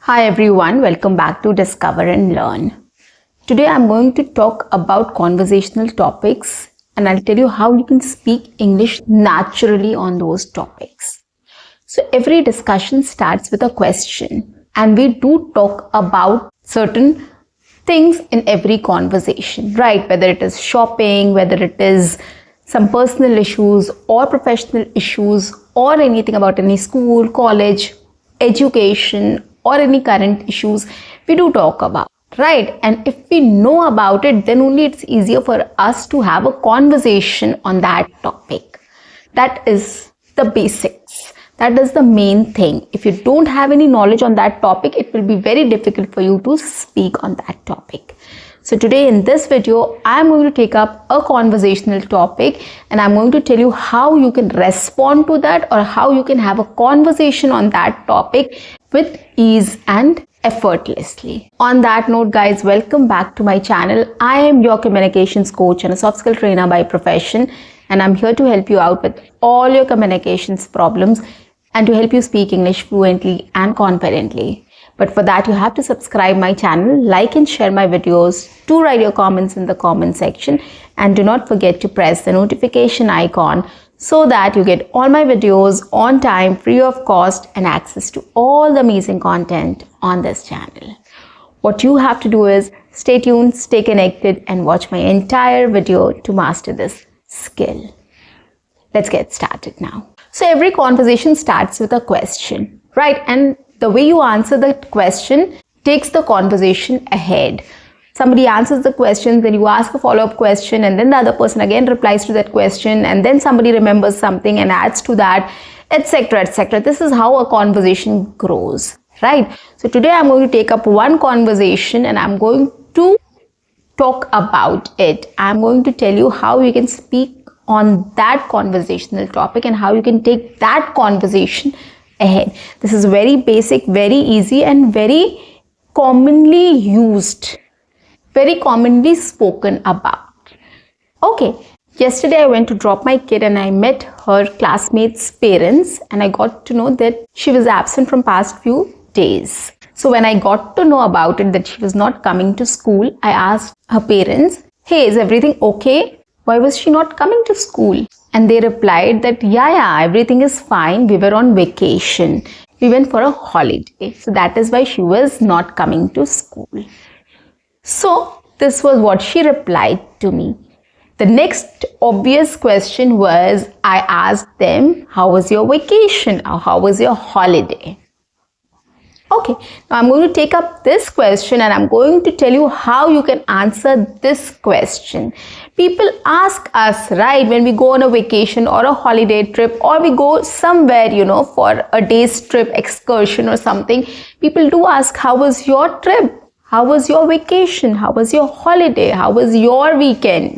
Hi everyone, welcome back to Discover and Learn. Today I'm going to talk about conversational topics and I'll tell you how you can speak English naturally on those topics. So every discussion starts with a question and we do talk about certain things in every conversation, right? Whether it is shopping, whether it is some personal issues or professional issues or anything about any school, college, education or any current issues we do talk about, right? And if we know about it, then only it's easier for us to have a conversation on that topic. That is the basics. That is the main thing. If you don't have any knowledge on that topic, it will be very difficult for you to speak on that topic. So today in this video, I'm going to take up a conversational topic and I'm going to tell you how you can respond to that or how you can have a conversation on that topic with ease and effortlessly. On that note, guys, welcome back to my channel. I am your communications coach and a soft skill trainer by profession, and I'm here to help you out with all your communications problems and to help you speak English fluently and confidently. But for that, you have to subscribe my channel, like and share my videos, do write your comments in the comment section, and do not forget to press the notification icon so that you get all my videos on time, free of cost, and access to all the amazing content on this channel. What you have to do is stay tuned, stay connected, and watch my entire video to master this skill. Let's get started now. So every conversation starts with a question, right? And the way you answer the question takes the conversation ahead. Somebody answers the question, then you ask a follow-up question, and then the other person again replies to that question, and then somebody remembers something and adds to that, etc., etc. This is how a conversation grows, right? So today I'm going to take up one conversation and I'm going to talk about it. I'm going to tell you how you can speak on that conversational topic and how you can take that conversation ahead. This is very basic, very easy, and very commonly used, very commonly spoken about. Okay, yesterday I went to drop my kid and I met her classmates' parents and I got to know that she was absent from past few days. So when I got to know about it, that she was not coming to school, I asked her parents, hey, is everything okay? Why was she not coming to school? And they replied that, yeah, everything is fine. We were on vacation. We went for a holiday. So that is why she was not coming to school. So this was what she replied to me. The next obvious question was, I asked them, how was your vacation? Or how was your holiday? Okay, now I'm going to take up this question and I'm going to tell you how you can answer this question. People ask us, right, when we go on a vacation or a holiday trip or we go somewhere, for a day's trip, excursion or something, people do ask, how was your trip? How was your vacation? How was your holiday? How was your weekend?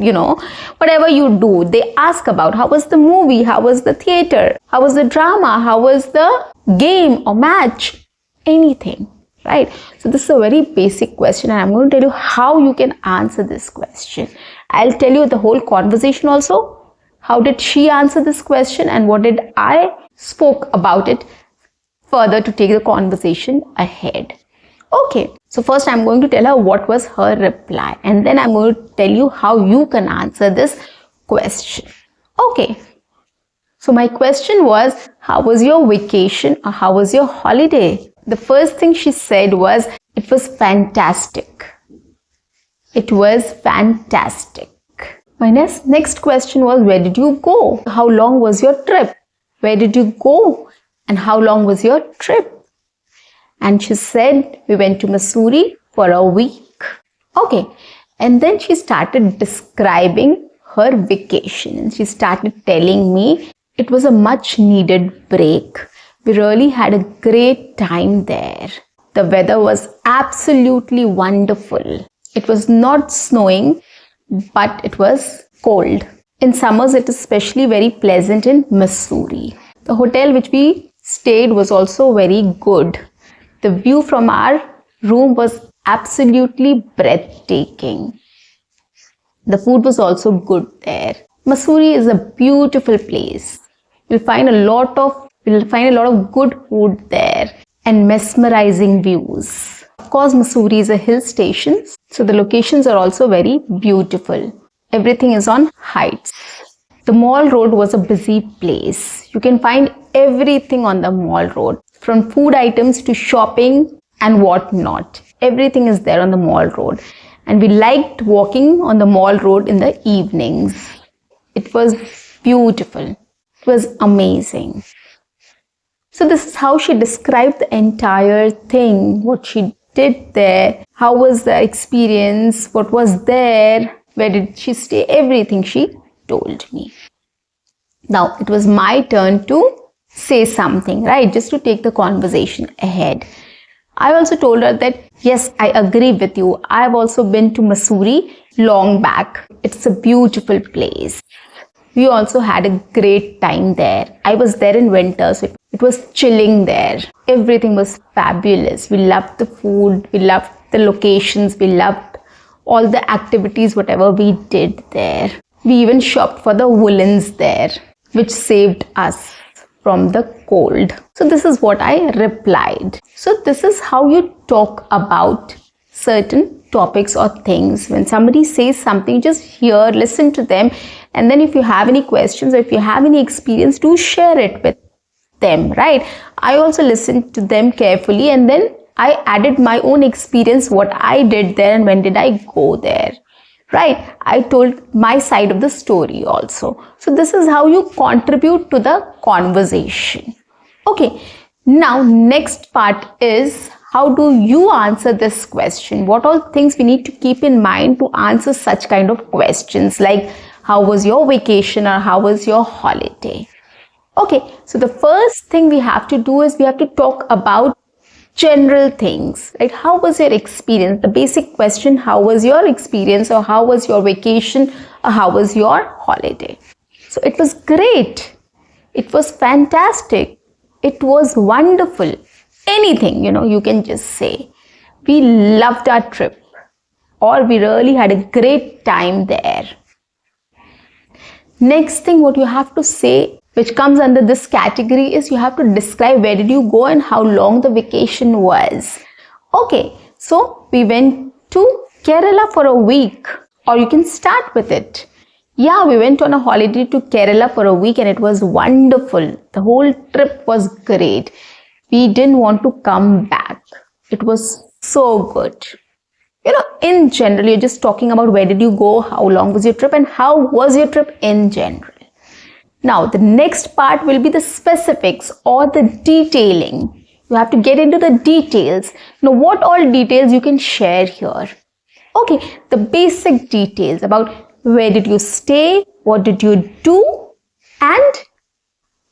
Whatever you do, they ask about how was the movie? How was the theater? How was the drama? How was the game or match? Anything, right? So this is a very basic question and I'm going to tell you how you can answer this question. I'll tell you the whole conversation also. How did she answer this question and what did I spoke about it further to take the conversation ahead. Okay, so first I'm going to tell her what was her reply and then I'm going to tell you how you can answer this question. Okay, so my question was, how was your vacation or how was your holiday? The first thing she said was, it was fantastic. It was fantastic. My next question was, where did you go? How long was your trip? Where did you go? And how long was your trip? And she said, we went to Missouri for a week. Okay. And then she started describing her vacation. And she started telling me it was a much needed break. We really had a great time there. The weather was absolutely wonderful. It was not snowing, but it was cold. In summers, it is especially very pleasant in Missouri. The hotel which we stayed was also very good. The view from our room was absolutely breathtaking. The food was also good there. Missouri is a beautiful place. You'll find a lot of good food there and mesmerizing views. Of course, Mussoorie is a hill station, so the locations are also very beautiful. Everything is on heights. The Mall Road was a busy place. You can find everything on the Mall Road, from food items to shopping and whatnot. Everything is there on the Mall Road. And we liked walking on the Mall Road in the evenings. It was beautiful. It was amazing. So this is how she described the entire thing, what she did there, how was the experience, what was there, where did she stay, everything she told me. Now it was my turn to say something, right? Just to take the conversation ahead. I also told her that, yes, I agree with you. I've also been to Mussoorie long back. It's a beautiful place. We also had a great time there. I was there in winter, so it was chilling there. Everything was fabulous. We loved the food. We loved the locations. We loved all the activities, whatever we did there. We even shopped for the woolens there, which saved us from the cold. So this is what I replied. So this is how you talk about certain topics or things. When somebody says something, just hear, listen to them, and then if you have any questions or if you have any experience, do share it with them, right? I also listened to them carefully, and then I added my own experience, what I did there and when did I go there, right? I told my side of the story also. So this is how you contribute to the conversation. Okay, now next part is, how do you answer this question? What all things we need to keep in mind to answer such kind of questions, like how was your vacation or how was your holiday? Okay, so the first thing we have to do is we have to talk about general things, right? How was your experience? The basic question, how was your experience, or how was your vacation, or how was your holiday? So it was great. It was fantastic. It was wonderful. Anything, you can just say. We loved our trip, or we really had a great time there. Next thing, what you have to say, which comes under this category, is you have to describe where did you go and how long the vacation was. Okay, so we went to Kerala for a week, or you can start with it. Yeah, we went on a holiday to Kerala for a week and it was wonderful. The whole trip was great. We didn't want to come back. It was so good. In general, you're just talking about where did you go, how long was your trip, and how was your trip in general. Now, the next part will be the specifics or the detailing. You have to get into the details. Now, what all details you can share here? Okay, the basic details about where did you stay, what did you do, and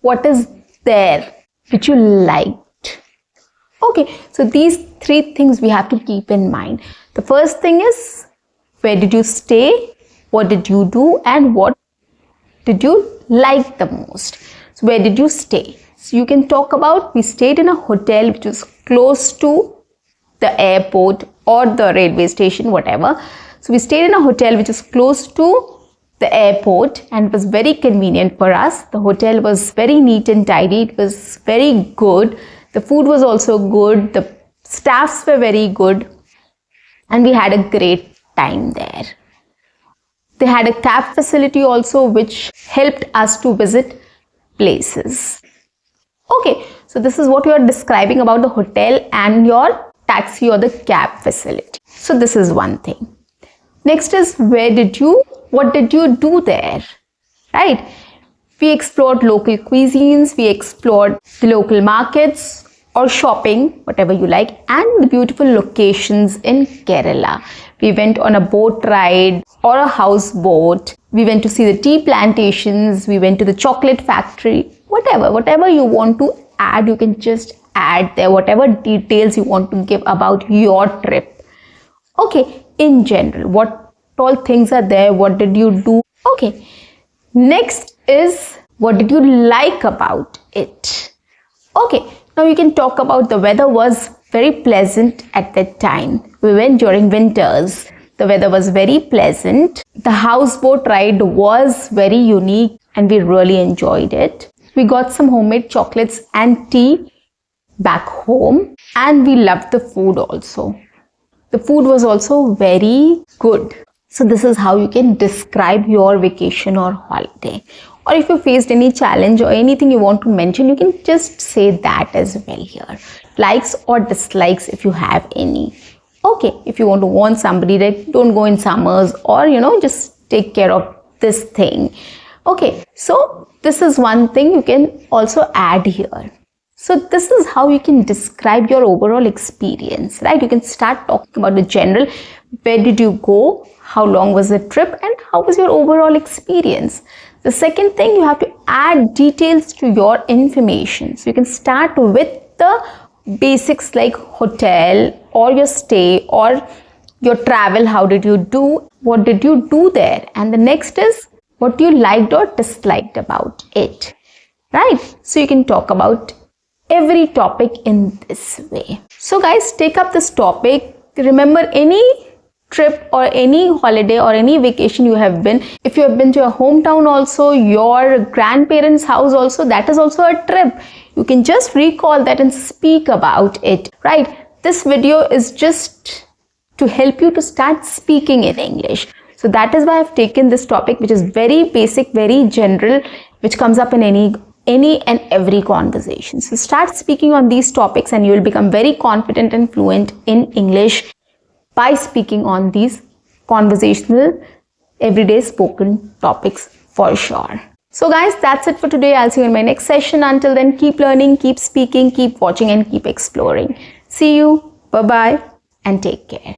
what is there which you liked. Okay, so these three things we have to keep in mind. The first thing is, where did you stay, what did you do, and what did you like the most. So where did you stay? So you can talk about, we stayed in a hotel which was close to the airport or the railway station, whatever. So we stayed in a hotel which is close to the airport and it was very convenient for us. The hotel was very neat and tidy. It was very good. The food was also good. The staffs were very good. And we had a great time there. They had a cab facility also which helped us to visit places. Okay, so this is what you are describing about the hotel and your taxi or the cab facility. So this is one thing. Next is, what did you do there? Right? We explored local cuisines, we explored the local markets or shopping, whatever you like, and the beautiful locations in Kerala. We went on a boat ride or a houseboat. We went to see the tea plantations. We went to the chocolate factory. Whatever you want to add, you can just add there. Whatever details you want to give about your trip. Okay, in general, what all things are there? What did you do? Okay, next is, what did you like about it? Okay, now you can talk about the weather was very pleasant at that time. We went during winters. The weather was very pleasant. The houseboat ride was very unique and we really enjoyed it. We got some homemade chocolates and tea back home, and we loved the food also. The food was also very good. So this is how you can describe your vacation or holiday. Or if you faced any challenge or anything you want to mention, you can just say that as well here. Likes or dislikes if you have any. Okay, if you want to warn somebody that don't go in summers, or just take care of this thing. Okay, so this is one thing you can also add here. So this is how you can describe your overall experience, right? You can start talking about the general, where did you go, how long was the trip, and how was your overall experience. The second thing, you have to add details to your information. So you can start with the basics like hotel or your stay or your travel. How did you do? What did you do there? And the next is what you liked or disliked about it, right? So you can talk about every topic in this way. So guys, take up this topic. Remember, any trip or any holiday or any vacation you have been, if you have been to your hometown also, your grandparents' house also, that is also a trip. You can just recall that and speak about it, right? This video is just to help you to start speaking in English. So that is why I've taken this topic, which is very basic, very general, which comes up in any and every conversation. So start speaking on these topics and you will become very confident and fluent in English by speaking on these conversational, everyday spoken topics for sure. So guys, that's it for today. I'll see you in my next session. Until then, keep learning, keep speaking, keep watching, and keep exploring. See you. Bye-bye and take care.